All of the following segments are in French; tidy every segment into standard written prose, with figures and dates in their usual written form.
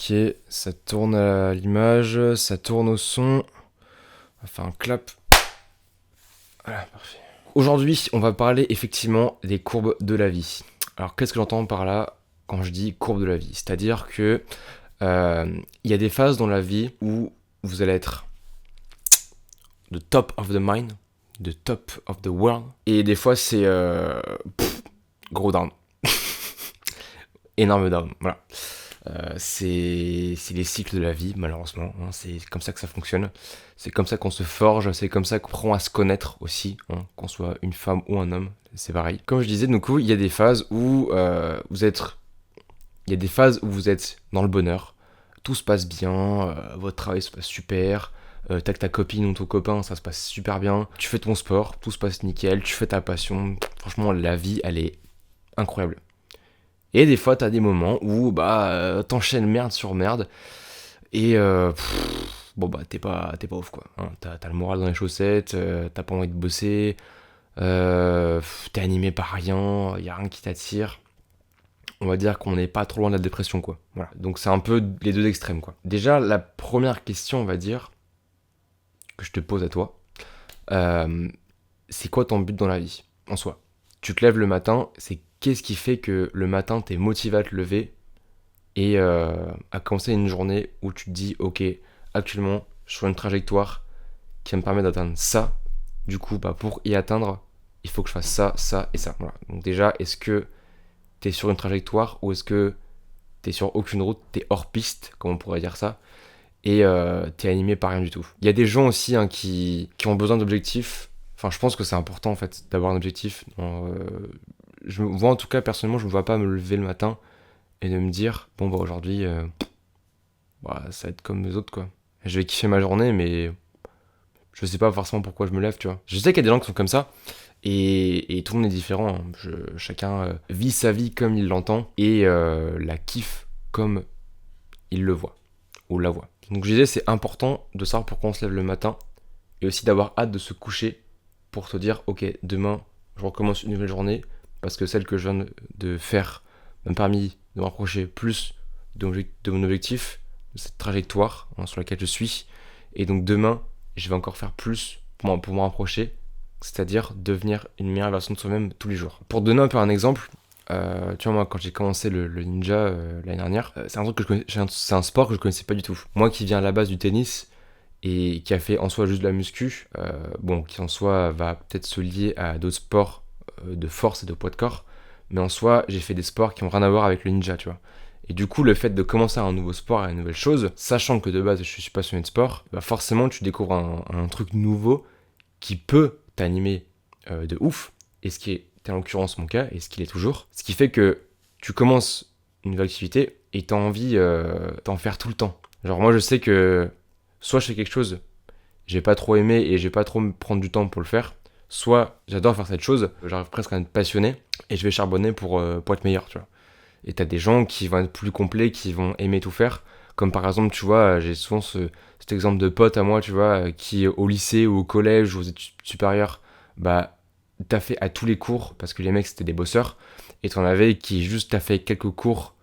Ok, ça tourne à l'image, ça tourne au son. On va faire un clap. Voilà, parfait. Aujourd'hui, on va parler effectivement des courbes de la vie. Alors, qu'est-ce que j'entends par là quand je dis courbe de la vie? C'est-à-dire que il y a des phases dans la vie où vous allez être the top of the mind, the top of the world. Et des fois, c'est gros down. Énorme down, voilà. C'est les cycles de la vie, malheureusement. Hein, c'est comme ça que ça fonctionne. C'est comme ça qu'on se forge, c'est comme ça qu'on apprend à se connaître aussi, hein, qu'on soit une femme ou un homme, c'est pareil. Comme je disais, du coup, il y a des phases où il y a des phases où vous êtes dans le bonheur, tout se passe bien, votre travail se passe super, t'as que ta copine ou ton copain, ça se passe super bien, tu fais ton sport, tout se passe nickel, tu fais ta passion, franchement, la vie, elle est incroyable. Et des fois, t'as des moments où t'enchaînes merde sur merde et t'es pas ouf quoi. Hein. T'as le moral dans les chaussettes, t'as pas envie de bosser, t'es animé par rien, y a rien qui t'attire. On va dire qu'on n'est pas trop loin de la dépression quoi. Voilà. Donc c'est un peu les deux extrêmes quoi. Déjà, la première question, on va dire, que je te pose à toi, c'est quoi ton but dans la vie en soi? Tu te lèves le matin, c'est qu'est-ce qui fait que le matin t'es motivé à te lever et à commencer une journée où tu te dis ok, actuellement je suis sur une trajectoire qui va me permettre d'atteindre ça. Du coup, pour y atteindre, il faut que je fasse ça, ça et ça. Voilà. Donc déjà, est-ce que t'es sur une trajectoire ou est-ce que t'es sur aucune route, t'es hors piste, comme on pourrait dire ça, et t'es animé par rien du tout. Il y a des gens aussi qui ont besoin d'objectifs. Enfin, je pense que c'est important en fait d'avoir un objectif. Je me vois en tout cas personnellement, je me vois pas me lever le matin et de me dire aujourd'hui, ça va être comme les autres quoi. Je vais kiffer ma journée, mais je sais pas forcément pourquoi je me lève, tu vois. Je sais qu'il y a des gens qui sont comme ça. Et tout le monde est différent. Hein. Chacun vit sa vie comme il l'entend et la kiffe comme il le voit ou la voit. Donc je disais, c'est important de savoir pourquoi on se lève le matin et aussi d'avoir hâte de se coucher pour te dire, ok, demain, je recommence une nouvelle journée parce que celle que je viens de faire m'a permis de me rapprocher plus de mon objectif, de cette trajectoire sur laquelle je suis. Et donc demain, je vais encore faire plus pour me rapprocher, c'est-à-dire devenir une meilleure version de soi-même tous les jours. Pour te donner un peu un exemple, tu vois, moi, quand j'ai commencé le ninja l'année dernière, c'est un truc que c'est un sport que je connaissais pas du tout. Moi qui viens à la base du tennis et qui a fait en soi juste de la muscu, qui en soi va peut-être se lier à d'autres sports de force et de poids de corps, mais en soi, j'ai fait des sports qui ont rien à voir avec le ninja, tu vois. Et du coup, le fait de commencer un nouveau sport et une nouvelle chose, sachant que de base je suis passionné de sport, forcément tu découvres un truc nouveau qui peut t'animer de ouf, et ce qui est en l'occurrence mon cas, et ce qu'il est toujours, ce qui fait que tu commences une nouvelle activité et t'as envie d'en faire tout le temps. Genre moi je sais que soit je fais quelque chose, j'ai pas trop aimé et j'ai pas trop me prendre du temps pour le faire, soit j'adore faire cette chose, j'arrive presque à être passionné, et je vais charbonner pour être meilleur, tu vois. Et t'as des gens qui vont être plus complets, qui vont aimer tout faire, comme par exemple, tu vois, j'ai souvent cet exemple de pote à moi, tu vois, qui au lycée ou au collège ou aux études supérieures, t'as fait à tous les cours, parce que les mecs c'était des bosseurs, et t'en avais qui juste t'as fait quelques cours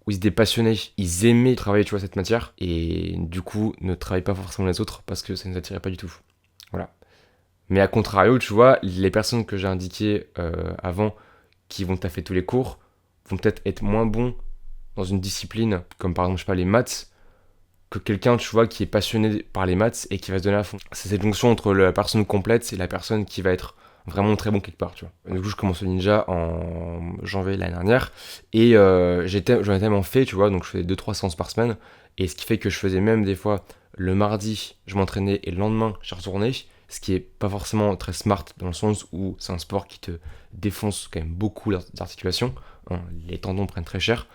où ils étaient passionnés, ils aimaient travailler, tu vois, cette matière, et du coup ne travaillent pas forcément les autres parce que ça ne les attirait pas du tout. Voilà. Mais à contrario, tu vois, les personnes que j'ai indiquées avant, qui vont taffer tous les cours, vont peut-être être moins bons dans une discipline, comme par exemple, je sais pas, les maths, que quelqu'un, tu vois, qui est passionné par les maths et qui va se donner à fond. C'est cette jonction entre la personne complète et la personne qui va être vraiment très bon quelque part, tu vois. Du coup, je commence le ninja en janvier l'année dernière et j'en ai tellement fait, tu vois, donc je faisais 2-3 séances par semaine, et ce qui fait que je faisais même des fois le mardi, je m'entraînais et le lendemain, je retournais, ce qui est pas forcément très smart dans le sens où c'est un sport qui te défonce quand même beaucoup les articulations, hein, les tendons prennent très cher,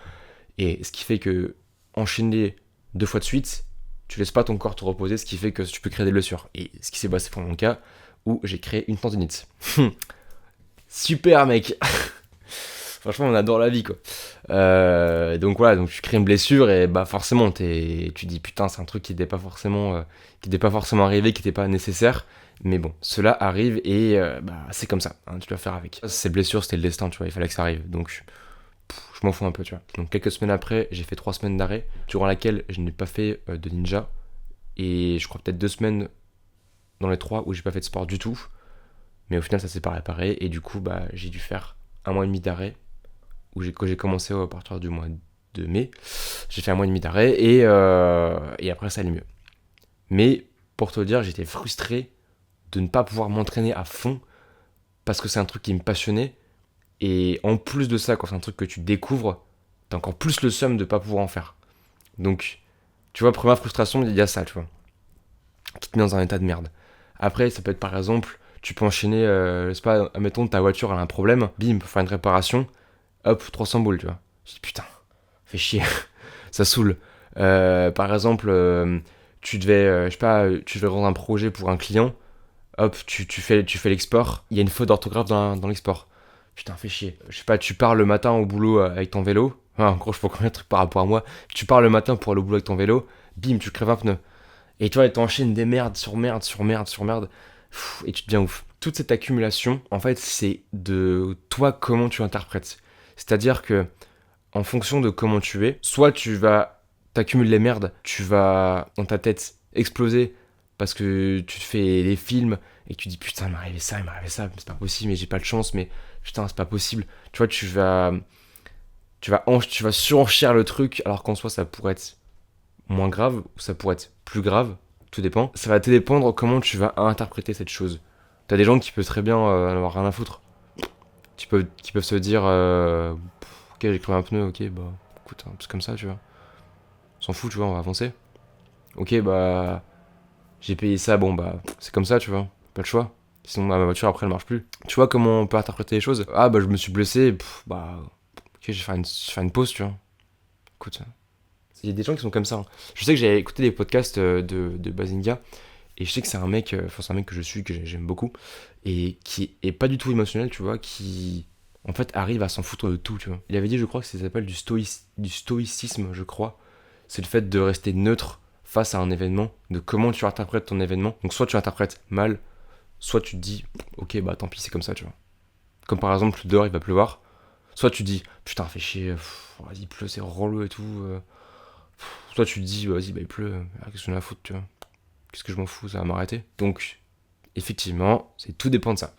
et ce qui fait que enchaîner 2 fois de suite, tu laisses pas ton corps te reposer, ce qui fait que tu peux créer des blessures. Et ce qui s'est passé pour mon cas, où j'ai créé une tendinite. Super mec. Franchement, on adore la vie quoi. Donc voilà, donc tu crées une blessure et forcément tu dis putain, c'est un truc qui n'était pas forcément arrivé, qui n'était pas nécessaire. Mais bon, cela arrive et c'est comme ça, hein, tu dois faire avec. Ces blessures, c'était le destin, tu vois, il fallait que ça arrive. Donc je m'en fous un peu, tu vois. Donc quelques semaines après, j'ai fait 3 semaines d'arrêt, durant laquelle je n'ai pas fait de ninja. Et je crois peut-être 2 semaines dans les 3 où j'ai pas fait de sport du tout. Mais au final, ça s'est pas réparé. Et du coup, bah, j'ai dû faire 1 mois et demi d'arrêt. Quand j'ai commencé à partir du mois de mai. J'ai fait 1 mois et demi d'arrêt. Et après, ça allait mieux. Mais pour te dire, j'étais frustré de ne pas pouvoir m'entraîner à fond. Parce que c'est un truc qui me passionnait. Et en plus de ça, quand c'est un truc que tu découvres, t'as encore plus le seum de pas pouvoir en faire. Donc, tu vois, première frustration, il y a ça, tu vois. Qui te met dans un état de merde. Après, ça peut être par exemple, tu peux enchaîner, je sais pas, admettons, ta voiture elle a un problème, bim, pour faire une réparation, hop, 300 boules, tu vois. Je dis putain, fais chier, ça saoule. Par exemple, je sais pas, tu devais rendre un projet pour un client, hop, tu fais l'export, il y a une faute d'orthographe dans l'export. Putain, fais chier. Je sais pas, tu pars le matin au boulot avec ton vélo. En gros, je peux combien de trucs par rapport à moi. Tu pars le matin pour aller au boulot avec ton vélo, bim, tu crèves un pneu. Et tu vois, et t'enchaînes des merdes sur merde sur merde sur merde. Et tu deviens ouf. Toute cette accumulation, en fait, c'est de toi comment tu interprètes. C'est-à-dire que, en fonction de comment tu es, soit tu vas t'accumuler les merdes, tu vas dans ta tête exploser parce que tu te fais des films et que tu dis putain, il m'est arrivé ça, mais c'est pas possible, mais j'ai pas de chance, mais putain, c'est pas possible. Tu vois, tu vas surenchère le truc alors qu'en soi ça pourrait être moins grave ou ça pourrait être plus grave, tout dépend. Ça va te dépendre comment tu vas interpréter cette chose. T'as des gens qui peuvent très bien en avoir rien à foutre. Qui peuvent se dire ok, j'ai crevé un pneu, ok, bah écoute, c'est comme ça, tu vois. On s'en fout, tu vois, on va avancer. Ok, bah j'ai payé ça, bon bah c'est comme ça, tu vois, pas le choix. Sinon ma voiture après elle marche plus. Tu vois comment on peut interpréter les choses. Ah bah je me suis blessé, bah ok, je vais faire une pause, tu vois. Écoute, il y a des gens qui sont comme ça. Hein. Je sais que j'ai écouté des podcasts de Bazinga, et je sais que c'est un mec, c'est un mec que je suis, que j'aime beaucoup, et qui est pas du tout émotionnel, tu vois, qui en fait arrive à s'en foutre de tout, tu vois. Il avait dit, je crois que ça s'appelle du stoïcisme, je crois. C'est le fait de rester neutre face à un événement, de comment tu interprètes ton événement. Donc soit tu interprètes mal, soit tu te dis, ok, bah tant pis, c'est comme ça, tu vois. Comme par exemple, dehors il va pleuvoir, soit tu te dis, putain, fais chier, vas-y, il pleut, c'est relou et tout. Soit tu te dis, vas-y, bah il pleut, qu'est-ce que j'en ai à foutre, tu vois. Qu'est-ce que je m'en fous, ça va m'arrêter. Donc, effectivement, tout dépend de ça.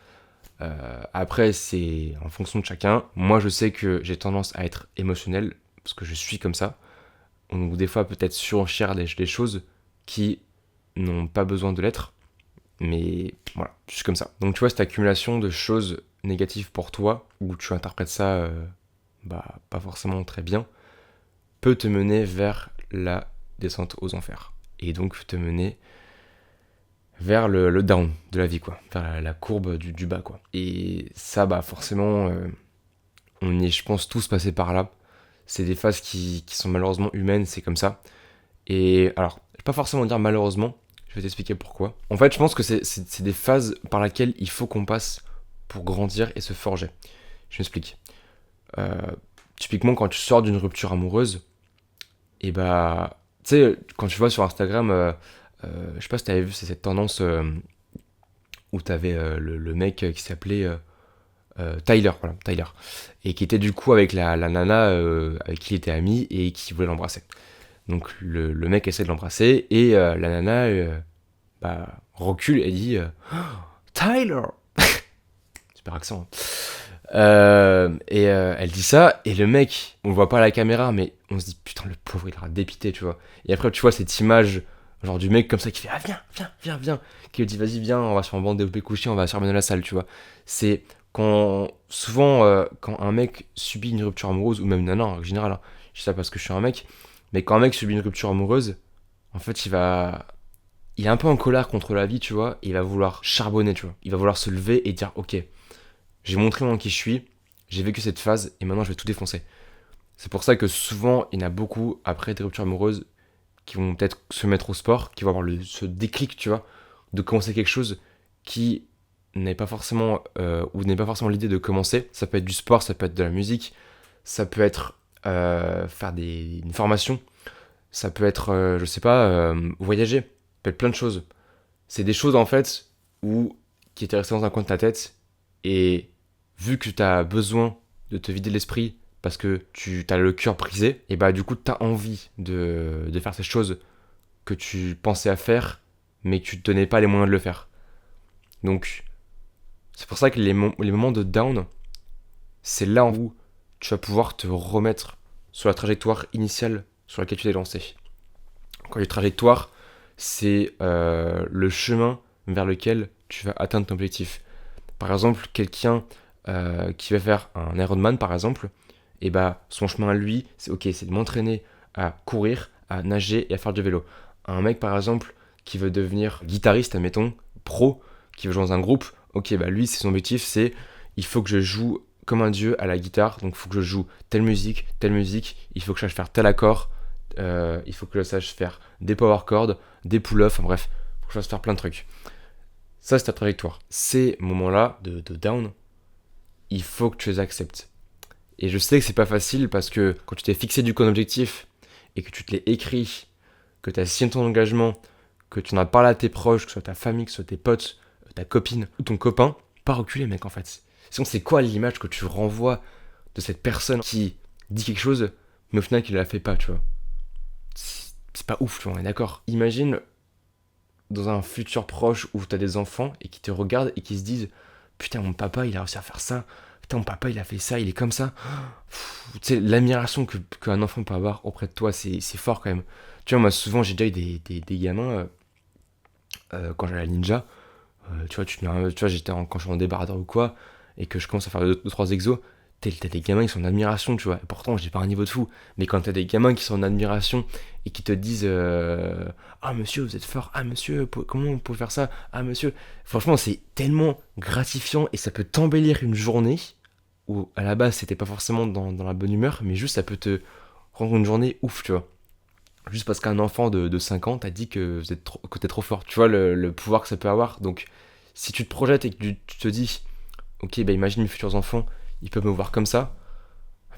Après, c'est en fonction de chacun. Moi, je sais que j'ai tendance à être émotionnel, parce que je suis comme ça. Donc, des fois, peut-être surenchère des choses qui n'ont pas besoin de l'être. Mais voilà, je suis comme ça. Donc, tu vois, cette accumulation de choses négatives pour toi, où tu interprètes ça, pas forcément très bien, peut te mener vers la descente aux enfers. Et donc te mener vers le down de la vie, quoi. Vers la courbe du bas, quoi. Et ça, bah forcément, on y est, je pense, tous passés par là. C'est des phases qui sont malheureusement humaines, c'est comme ça. Et alors, je vais pas forcément dire malheureusement, je vais t'expliquer pourquoi. En fait, je pense que c'est des phases par lesquelles il faut qu'on passe pour grandir et se forger. Je m'explique. Typiquement, quand tu sors d'une rupture amoureuse, et bah, tu sais, quand tu vois sur Instagram, je sais pas si t'avais vu, c'est cette tendance où t'avais le mec qui s'appelait Tyler, voilà, Tyler. Et qui était du coup avec la nana avec qui il était ami et qui voulait l'embrasser. Donc le mec essaie de l'embrasser et la nana recule et dit Tyler. Super accent. Hein. Elle dit ça, et le mec, on le voit pas à la caméra, mais on se dit putain, le pauvre, il aura dépité, tu vois. Et après, tu vois cette image, genre du mec comme ça qui fait ah, viens, qui lui dit vas-y, viens, on va sur un banc de développé couché, on va se ramener dans la salle, tu vois. C'est souvent, quand un mec subit une rupture amoureuse, ou même une nana en général, hein, je sais ça parce que je suis un mec, mais quand un mec subit une rupture amoureuse, en fait, il est un peu en colère contre la vie, tu vois, et il va vouloir charbonner, tu vois. Il va vouloir se lever et dire ok. J'ai montré moi qui je suis, j'ai vécu cette phase et maintenant je vais tout défoncer. C'est pour ça que souvent, il y en a beaucoup, après des ruptures amoureuses, qui vont peut-être se mettre au sport, qui vont avoir ce déclic, tu vois, de commencer quelque chose qui n'est pas forcément, ou n'est pas forcément l'idée de commencer. Ça peut être du sport, ça peut être de la musique, ça peut être faire une formation, ça peut être, je sais pas, voyager, ça peut être plein de choses. C'est des choses en fait qui étaient restées dans un coin de ta tête, et vu que tu as besoin de te vider l'esprit parce que tu as le cœur brisé, et bah du coup tu as envie de faire ces choses que tu pensais à faire, mais que tu te donnais pas les moyens de le faire. Donc c'est pour ça que les moments de down, c'est là où tu vas pouvoir te remettre sur la trajectoire initiale sur laquelle tu t'es lancé. Quand les trajectoires, c'est le chemin vers lequel tu vas atteindre ton objectif. Par exemple, quelqu'un qui va faire un Ironman, par exemple, et bah son chemin à lui, c'est ok, c'est de m'entraîner à courir, à nager et à faire du vélo. Un mec, par exemple, qui veut devenir guitariste, admettons, pro, qui veut jouer dans un groupe, ok, bah lui, c'est son objectif, c'est il faut que je joue comme un dieu à la guitare, donc il faut que je joue telle musique, il faut que je sache faire tel accord, il faut que je sache faire des power chords, des pull-offs, enfin bref, il faut que je sache faire plein de trucs. Ça, c'est ta trajectoire. Ces moments-là de down, il faut que tu les acceptes. Et je sais que c'est pas facile parce que quand tu t'es fixé du coup un objectif et que tu te l'es écrit, que tu as signé ton engagement, que tu en as parlé à tes proches, que ce soit ta famille, que ce soit tes potes, ta copine ou ton copain, pas reculer mec en fait. Sinon c'est quoi l'image que tu renvoies de cette personne qui dit quelque chose mais au final qui ne la fait pas, tu vois. C'est pas ouf, tu vois, on est d'accord. Imagine dans un futur proche où tu as des enfants et qui te regardent et qui se disent putain mon papa il a réussi à faire ça, putain mon papa il a fait ça, il est comme ça. Tu sais, l'admiration qu'un enfant peut avoir auprès de toi, c'est fort quand même. Tu vois, moi souvent j'ai déjà eu des gamins quand j'allais à la ninja, tu vois, tu vois quand je suis en débardeur ou quoi, et que je commence à faire 2-3 exos, t'as des gamins qui sont en admiration, tu vois, et pourtant j'ai pas un niveau de fou, mais quand t'as des gamins qui sont en admiration et qui te disent ah monsieur vous êtes fort, ah monsieur comment on peut faire ça, ah monsieur, franchement c'est tellement gratifiant et ça peut t'embellir une journée où à la base c'était pas forcément dans la bonne humeur, mais juste ça peut te rendre une journée ouf, tu vois. Juste parce qu'un enfant de 5 ans t'a dit que t'es trop fort. Tu vois le pouvoir que ça peut avoir. Donc, si tu te projettes et que tu te dis, ok, bah imagine mes futurs enfants, ils peuvent me voir comme ça.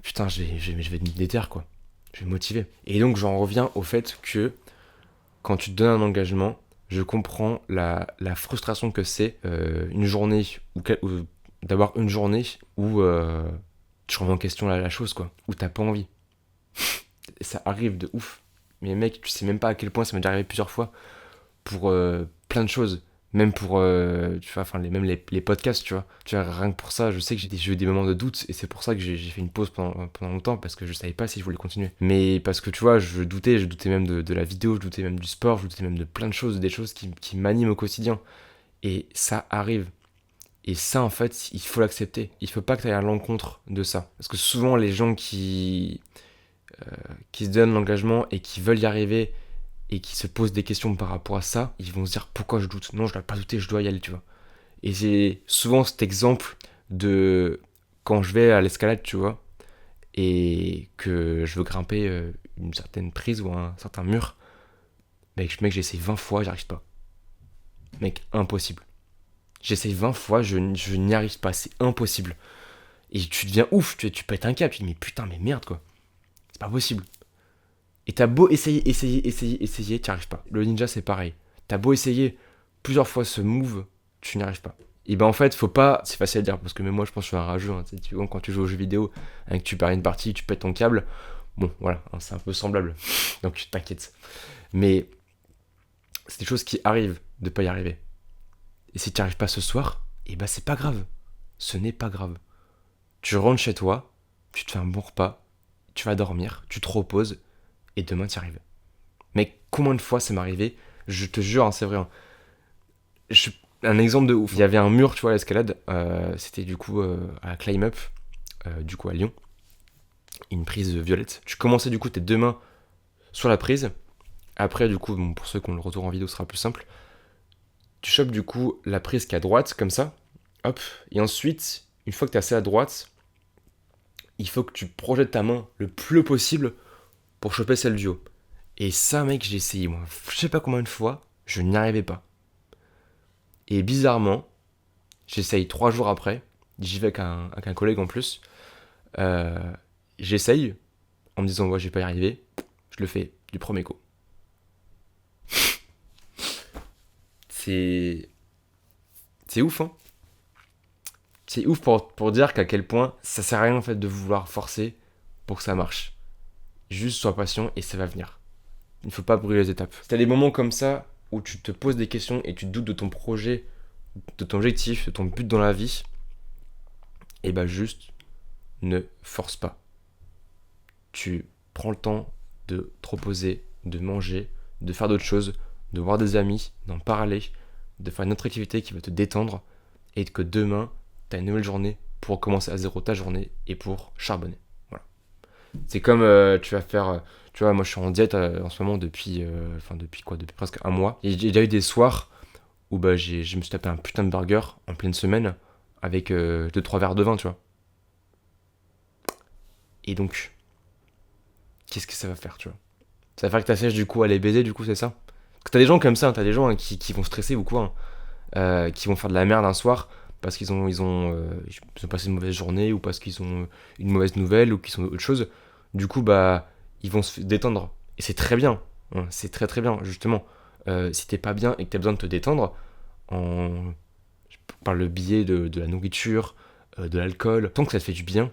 Putain, je vais me déterre, quoi. Je vais me motiver. Et donc, j'en reviens au fait que quand tu te donnes un engagement, je comprends la frustration que c'est une journée ou d'avoir une journée où tu remets en question la chose, quoi. Où t'as pas envie. Et ça arrive de ouf. Mais mec, tu sais même pas à quel point ça m'est déjà arrivé plusieurs fois pour plein de choses. Même pour, tu vois, enfin, même les podcasts, tu vois. Tu vois, rien que pour ça, je sais que j'ai eu des moments de doute et c'est pour ça que j'ai fait une pause pendant longtemps parce que je savais pas si je voulais continuer. Mais parce que tu vois, je doutais même de la vidéo, je doutais même du sport, je doutais même de plein de choses, des choses qui m'animent au quotidien. Et ça arrive. Et ça, en fait, il faut l'accepter. Il faut pas que tu ailles à l'encontre de ça. Parce que souvent, les gens qui se donnent l'engagement et qui veulent y arriver et qui se posent des questions par rapport à ça, ils vont se dire pourquoi je doute. Non, je dois pas douter, je dois y aller, tu vois. Et j'ai souvent cet exemple de quand je vais à l'escalade, tu vois, et que je veux grimper une certaine prise ou un certain mur. Mec, j'essaie 20 fois, j'y arrive pas. Mec, impossible. J'essaie 20 fois, je n'y arrive pas, c'est impossible. Et tu deviens ouf, tu pètes un câble, tu te dis mais putain, mais merde quoi. C'est pas possible. Et t'as beau essayer, t'y arrives pas. Le ninja, c'est pareil. T'as beau essayer plusieurs fois ce move, tu n'y arrives pas. Et ben en fait, faut pas. C'est facile à dire parce que même moi, je pense que je suis un rageux. Hein, tu vois, quand tu joues aux jeux vidéo, que tu perds une partie, tu pètes ton câble. Bon, voilà, hein, c'est un peu semblable. Donc t'inquiète. Mais c'est des choses qui arrivent de pas y arriver. Et si tu n'y arrives pas ce soir, et ben c'est pas grave. Ce n'est pas grave. Tu rentres chez toi, tu te fais un bon repas, tu vas dormir, tu te reposes, et demain tu y arrives. Mais combien de fois ça m'est arrivé? Je te jure, hein, c'est vrai. Hein. Un exemple de ouf. Il y avait un mur, tu vois, à l'escalade. C'était du coup à Climb Up, du coup à Lyon. Une prise violette. Tu commençais du coup tes deux mains sur la prise. Après, du coup, bon, pour ceux qui ont le retour en vidéo, ce sera plus simple. Tu chopes du coup la prise qui est à droite, comme ça. Hop. Et ensuite, une fois que tu es assez à droite, il faut que tu projettes ta main le plus haut possible pour choper celle du haut. Et ça, mec, j'ai essayé, moi, je sais pas combien de fois, je n'y arrivais pas. Et bizarrement, j'essaye 3 jours après, j'y vais avec un collègue en plus, euh, j'essaye, en me disant, ouais, je vais pas y arriver, je le fais du premier coup. C'est ouf, hein. C'est ouf pour dire qu'à quel point ça sert à rien en fait de vouloir forcer pour que ça marche. Juste sois patient et ça va venir. Il ne faut pas brûler les étapes. Si tu as des moments comme ça où tu te poses des questions et tu doutes de ton projet, de ton objectif, de ton but dans la vie, et bah juste ne force pas. Tu prends le temps de te reposer, de manger, de faire d'autres choses, de voir des amis, d'en parler, de faire une autre activité qui va te détendre et que demain, tu as une nouvelle journée pour commencer à zéro ta journée et pour charbonner. Voilà. C'est comme tu vas faire... tu vois, moi je suis en diète en ce moment depuis presque un mois. Et j'ai déjà eu des soirs où bah, je me suis tapé un putain de burger en pleine semaine avec 2-3 verres de vin, tu vois. Et donc, qu'est-ce que ça va faire, tu vois? Ça va faire que ta sèche du coup à les baiser, du coup, c'est ça? Parce que t'as des gens comme ça, t'as des gens qui vont stresser ou quoi, qui vont faire de la merde un soir parce qu'ils ont passé une mauvaise journée ou parce qu'ils ont une mauvaise nouvelle ou qu'ils ont autre chose. Du coup, bah, ils vont se détendre. Et c'est très bien, hein, c'est très très bien, justement. Si t'es pas bien et que t'as besoin de te détendre, en... par le biais de la nourriture, de l'alcool, tant que ça te fait du bien,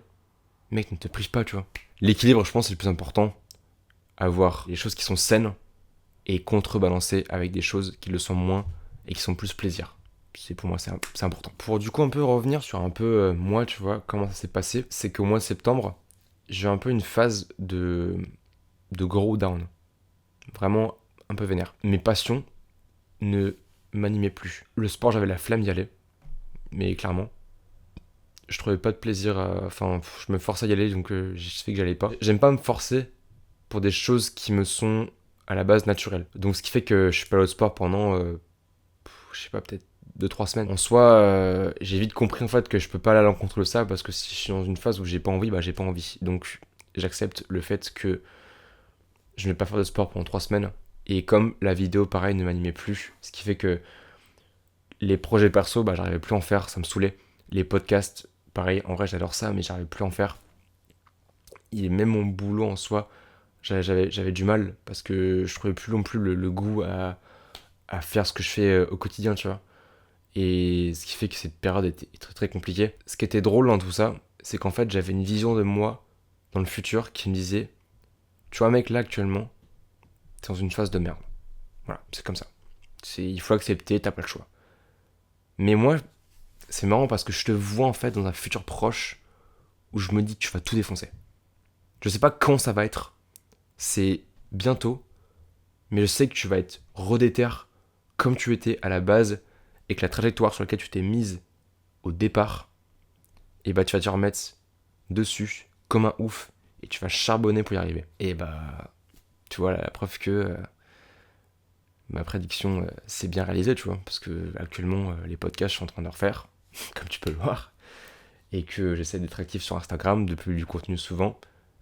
mec, ne te prive pas, tu vois. L'équilibre, je pense, c'est le plus important. Avoir des choses qui sont saines et contrebalancer avec des choses qui le sont moins et qui sont plus plaisir. Pour moi, c'est important. Pour du coup un peu revenir sur un peu moi, tu vois, comment ça s'est passé, c'est qu'au mois de septembre, j'ai un peu une phase de gros down. Vraiment un peu vénère. Mes passions ne m'animaient plus. Le sport, j'avais la flemme d'y aller, mais clairement. Je trouvais pas de plaisir je me forçais à y aller, donc j'ai fait que j'allais pas. J'aime pas me forcer pour des choses qui me sont à la base naturelles. Donc ce qui fait que je suis pas allé au sport pendant, je sais pas, peut-être 2-3 semaines. En soi, j'ai vite compris en fait que je peux pas aller à l'encontre de ça parce que si je suis dans une phase où j'ai pas envie, bah j'ai pas envie. Donc j'accepte le fait que je ne vais pas faire de sport pendant 3 semaines. Et comme la vidéo, pareil, ne m'animait plus, ce qui fait que les projets perso, bah j'arrivais plus à en faire, ça me saoulait. Les podcasts, pareil, en vrai j'adore ça, mais j'arrivais plus à en faire. Et même mon boulot en soi, j'avais du mal parce que je trouvais plus non plus le goût à faire ce que je fais au quotidien, tu vois. Et ce qui fait que cette période était très très compliquée. Ce qui était drôle dans tout ça, c'est qu'en fait j'avais une vision de moi dans le futur qui me disait, tu vois mec, là actuellement, t'es dans une phase de merde. Voilà, c'est comme ça. Il faut accepter, t'as pas le choix. Mais moi, c'est marrant parce que je te vois en fait dans un futur proche où je me dis que tu vas tout défoncer. Je sais pas quand ça va être, c'est bientôt, mais je sais que tu vas être redéter comme tu étais à la base et que la trajectoire sur laquelle tu t'es mise au départ, et bah tu vas te remettre dessus comme un ouf et tu vas charbonner pour y arriver. Et bah, tu vois, la preuve que ma prédiction s'est bien réalisée, tu vois, parce que actuellement les podcasts je suis en train de refaire, comme tu peux le voir, et que j'essaie d'être actif sur Instagram, de publier du contenu souvent.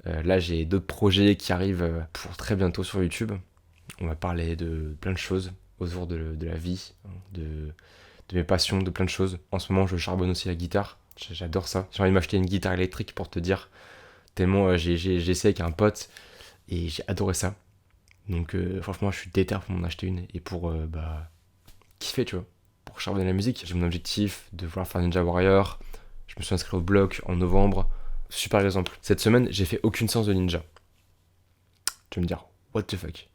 Là j'ai d'autres projets qui arrivent pour très bientôt sur YouTube. On va parler de plein de choses autour de la vie, hein, de mes passions, de plein de choses. En ce moment, je charbonne aussi la guitare. J'adore ça. J'ai envie de m'acheter une guitare électrique pour te dire. Tellement j'ai essayé avec un pote et j'ai adoré ça. Donc franchement, je suis déter pour m'en acheter une et pour kiffer, tu vois. Pour charbonner la musique. J'ai mon objectif de vouloir faire Ninja Warrior. Je me suis inscrit au bloc en novembre. Super exemple. Cette semaine, j'ai fait aucune séance de ninja. Tu vas me dire, what the fuck?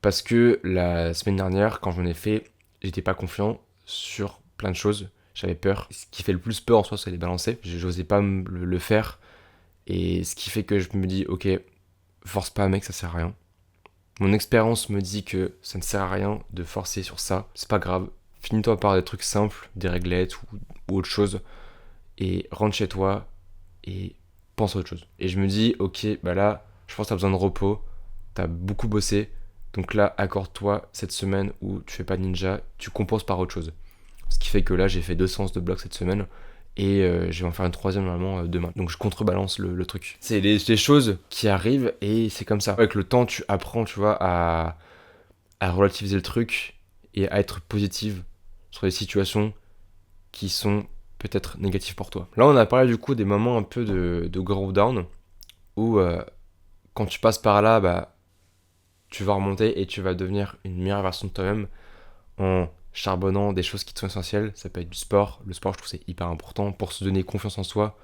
Parce que la semaine dernière, quand j'en ai fait, j'étais pas confiant sur plein de choses. J'avais peur. Ce qui fait le plus peur en soi, c'est les balancer. J'osais pas le faire. Et ce qui fait que je me dis, ok, force pas mec, ça sert à rien. Mon expérience me dit que ça ne sert à rien de forcer sur ça. C'est pas grave. Finis-toi par des trucs simples, des réglettes ou autre chose. Et rentre chez toi et pense à autre chose. Et je me dis, ok, bah là, je pense que t'as besoin de repos. T'as beaucoup bossé. Donc là, accorde-toi cette semaine où tu fais pas de ninja, tu composes par autre chose. Ce qui fait que là, j'ai fait 2 séances de bloc cette semaine et je vais en faire une troisième normalement demain. Donc je contrebalance le truc. C'est des choses qui arrivent et c'est comme ça. Avec le temps, tu apprends, tu vois, à relativiser le truc et à être positive sur les situations qui sont peut-être négatives pour toi. Là, on a parlé du coup des moments un peu de grow down où quand tu passes par là, bah tu vas remonter et tu vas devenir une meilleure version de toi-même en charbonnant des choses qui te sont essentielles. Ça peut être du sport. Le sport, je trouve, c'est hyper important pour se donner confiance en soi,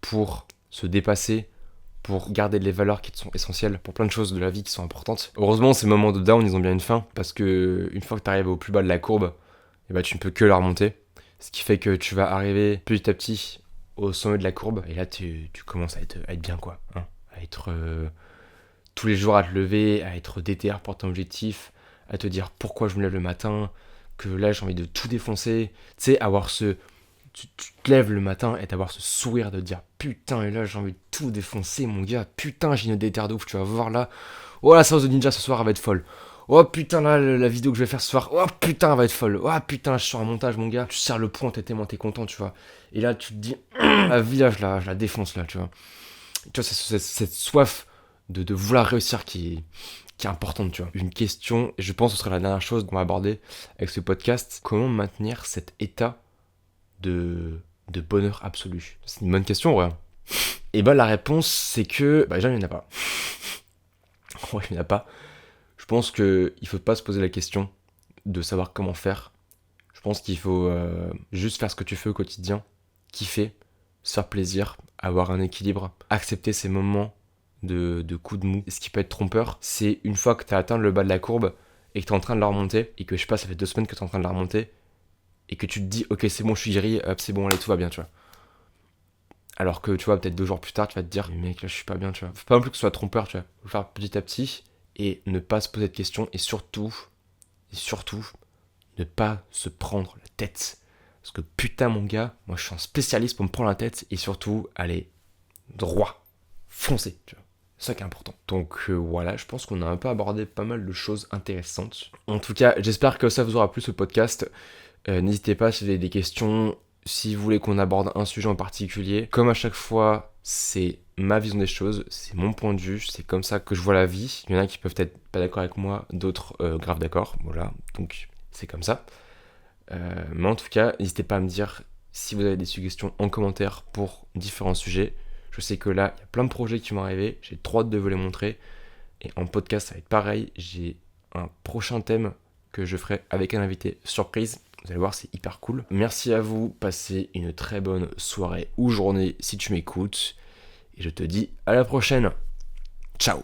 pour se dépasser, pour garder les valeurs qui te sont essentielles, pour plein de choses de la vie qui sont importantes. Heureusement, ces moments de down, ils ont bien une fin, parce que une fois que tu arrives au plus bas de la courbe, et bah, tu ne peux que la remonter. Ce qui fait que tu vas arriver petit à petit au sommet de la courbe, et là, tu commences à être bien, quoi. Hein, à être tous les jours à te lever, à être déter pour ton objectif, à te dire pourquoi je me lève le matin, que là, j'ai envie de tout défoncer. Tu sais, avoir ce... Tu te lèves le matin et d'avoir ce sourire de dire putain, et là j'ai envie de tout défoncer, mon gars, putain, j'ai une déterre de ouf, tu vas voir là. Oh, la séance de ninja ce soir, elle va être folle. Oh putain, là, la vidéo que je vais faire ce soir, oh putain, elle va être folle. Oh putain, je suis sur un montage, mon gars. Tu serres le poing, t'es tellement t'es content, tu vois. Et là, tu te dis, la vie, là, je la défonce, là, tu vois. Tu vois, c'est cette soif de vouloir réussir qui est importante, tu vois. Une question, et je pense que ce sera la dernière chose qu'on va aborder avec ce podcast, comment maintenir cet état de bonheur absolu? C'est une bonne question, ouais. Et bah la réponse, c'est que... Bah déjà, il n'y en a pas. Ouais, il n'y en a pas. Je pense qu'il ne faut pas se poser la question de savoir comment faire. Je pense qu'il faut juste faire ce que tu fais au quotidien, kiffer, se faire plaisir, avoir un équilibre, accepter ces moments de coups de mou. Ce qui peut être trompeur, c'est une fois que tu as atteint le bas de la courbe et que tu es en train de la remonter, et que je sais pas, ça fait 2 semaines que tu es en train de la remonter, et que tu te dis, ok, c'est bon, je suis guéri, hop, c'est bon, allez, tout va bien, tu vois. Alors que, tu vois, peut-être 2 jours plus tard, tu vas te dire, mec, là, je suis pas bien, tu vois. Faut pas non plus que ce soit trompeur, tu vois. Faut le faire petit à petit et ne pas se poser de questions, et surtout, ne pas se prendre la tête. Parce que putain, mon gars, moi, je suis un spécialiste pour me prendre la tête, et surtout, aller droit, foncer, tu vois. C'est ça qui est important. Donc voilà, je pense qu'on a un peu abordé pas mal de choses intéressantes. En tout cas, j'espère que ça vous aura plu, ce podcast. N'hésitez pas si vous avez des questions, si vous voulez qu'on aborde un sujet en particulier. Comme à chaque fois, c'est ma vision des choses, c'est mon point de vue, c'est comme ça que je vois la vie. Il y en a qui peuvent être pas d'accord avec moi, d'autres grave d'accord, voilà, donc c'est comme ça. Mais en tout cas, n'hésitez pas à me dire si vous avez des suggestions en commentaire pour différents sujets. Je sais que là, il y a plein de projets qui vont arriver, j'ai trop hâte de vous les montrer. Et en podcast, ça va être pareil, j'ai un prochain thème que je ferai avec un invité surprise. Vous allez voir, c'est hyper cool. Merci à vous, passez une très bonne soirée ou journée si tu m'écoutes. Et je te dis à la prochaine. Ciao.